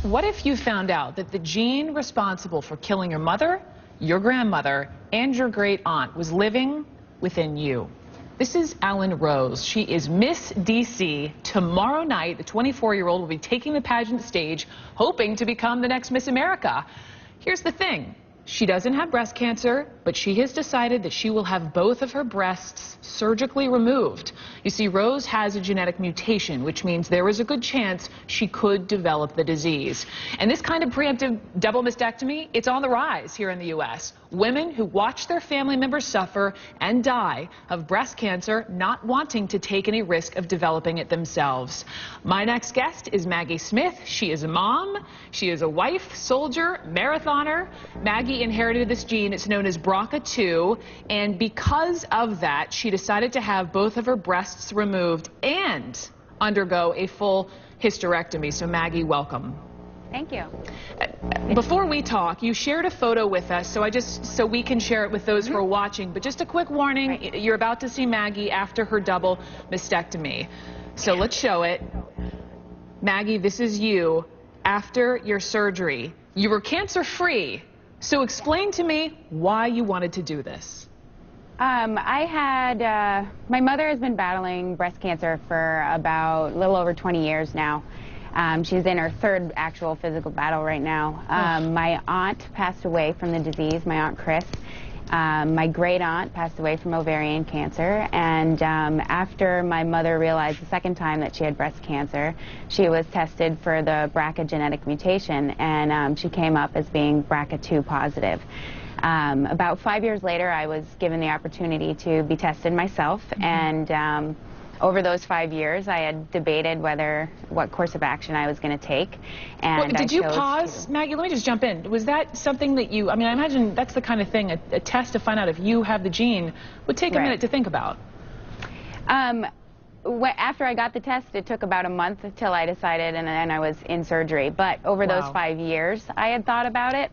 What if you found out that the gene responsible for killing your mother, your grandmother, and your great aunt was living within you? This is Ellen Rose. She is Miss DC. Tomorrow night, the 24-year-old will be taking the pageant stage, hoping to become the next Miss America. Here's the thing. She doesn't have breast cancer, but she has decided that she will have both of her breasts surgically removed. You see, Rose has a genetic mutation, which means there is a good chance she could develop the disease. And this kind of preemptive double mastectomy, it's on the rise here in the U.S. Women who watch their family members suffer and die of breast cancer not wanting to take any risk of developing it themselves. My next guest is Maggie Smith. She is a mom. She is a wife, soldier, marathoner. Maggie inherited this gene. It's known as BRCA2, and because of that, she decided to have both of her breasts removed and undergo a full hysterectomy. So Maggie, welcome. Thank you. Before we talk, you shared a photo with us, so we can share it with those who are watching. But just a quick warning, right. You're about to see Maggie after her double mastectomy. So let's show it. Maggie, this is you after your surgery. You were cancer-free. So explain to me why you wanted to do this. My mother has been battling breast cancer for about a little over 20 years now. She's in her third actual physical battle right now. My aunt passed away from the disease, my Aunt Chris. My great aunt passed away from ovarian cancer, and after my mother realized the second time that she had breast cancer, she was tested for the BRCA genetic mutation, and she came up as being BRCA2 positive. About 5 years later, I was given the opportunity to be tested myself, and over those 5 years, I had debated what course of action I was going to take. And well, did you pause, Maggie? Let me just jump in. Was that something that you, I mean, I imagine that's the kind of thing, a test to find out if you have the gene would take a minute to think about. After I got the test, it took about a month until I decided, and then I was in surgery. But over those 5 years, I had thought about it.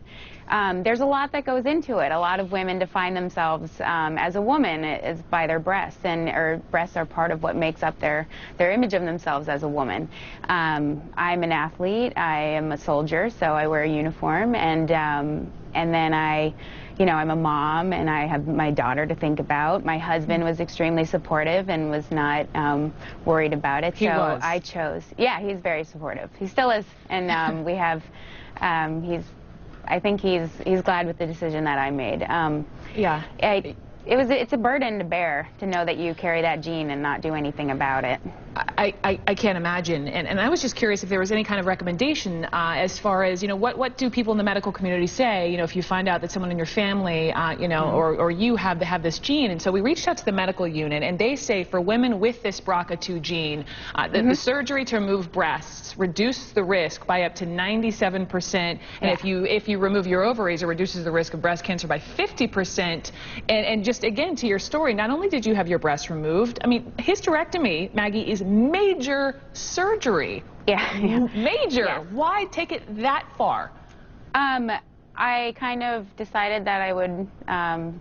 There's a lot that goes into it. A lot of women define themselves as a woman is by their breasts, and breasts are part of what makes up their image of themselves as a woman. I'm an athlete. I am a soldier, so I wear a uniform, and then I'm a mom, and I have my daughter to think about. My husband was extremely supportive and was not worried about it. I chose. Yeah, he's very supportive. He still is, and we have. I think he's glad with the decision that I made. Yeah. It's a burden to bear to know that you carry that gene and not do anything about it. I can't imagine. And I was just curious if there was any kind of recommendation as far as, what do people in the medical community say, if you find out that someone in your family, or you have this gene. And so we reached out to the medical unit, and they say for women with this BRCA2 gene, the surgery to remove breasts reduces the risk by up to 97%. And if you remove your ovaries, it reduces the risk of breast cancer by 50%. And just again, to your story, not only did you have your breasts removed, I mean, hysterectomy, Maggie, is major surgery. Yeah. Major. Yes. Why take it that far? I kind of decided that I would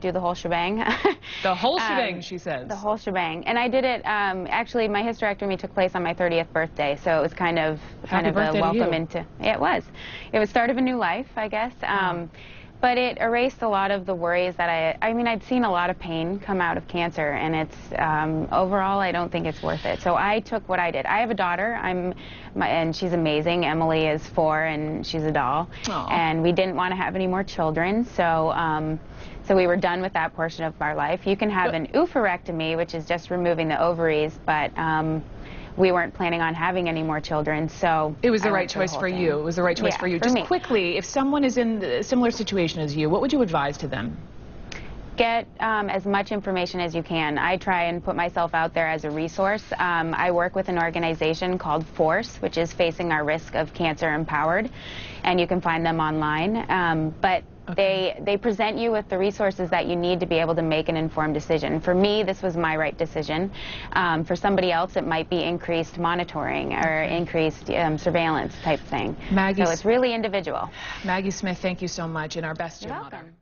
do the whole shebang. The whole shebang, she says. The whole shebang. And I did it, actually, my hysterectomy took place on my 30th birthday, so it was kind of a welcome into... Yeah, it was. It was start of a new life, I guess. But it erased a lot of the worries that I'd seen a lot of pain come out of cancer, and it's, overall, I don't think it's worth it. So I took what I did. I have a daughter, and she's amazing. Emily is 4, and she's a doll. Aww. And we didn't want to have any more children, so we were done with that portion of our life. You can have an oophorectomy, which is just removing the ovaries, but we weren't planning on having any more children, so... It was the right choice for you. It was the right choice for you. Just quickly, if someone is in a similar situation as you, what would you advise to them? Get as much information as you can. I try and put myself out there as a resource. I work with an organization called FORCE, which is Facing Our Risk of Cancer Empowered, and you can find them online. They present you with the resources that you need to be able to make an informed decision. For me, this was my right decision. For somebody else, it might be increased monitoring or increased surveillance type thing. So it's really individual. Maggie Smith, thank you so much, and our best to your mother. Welcome.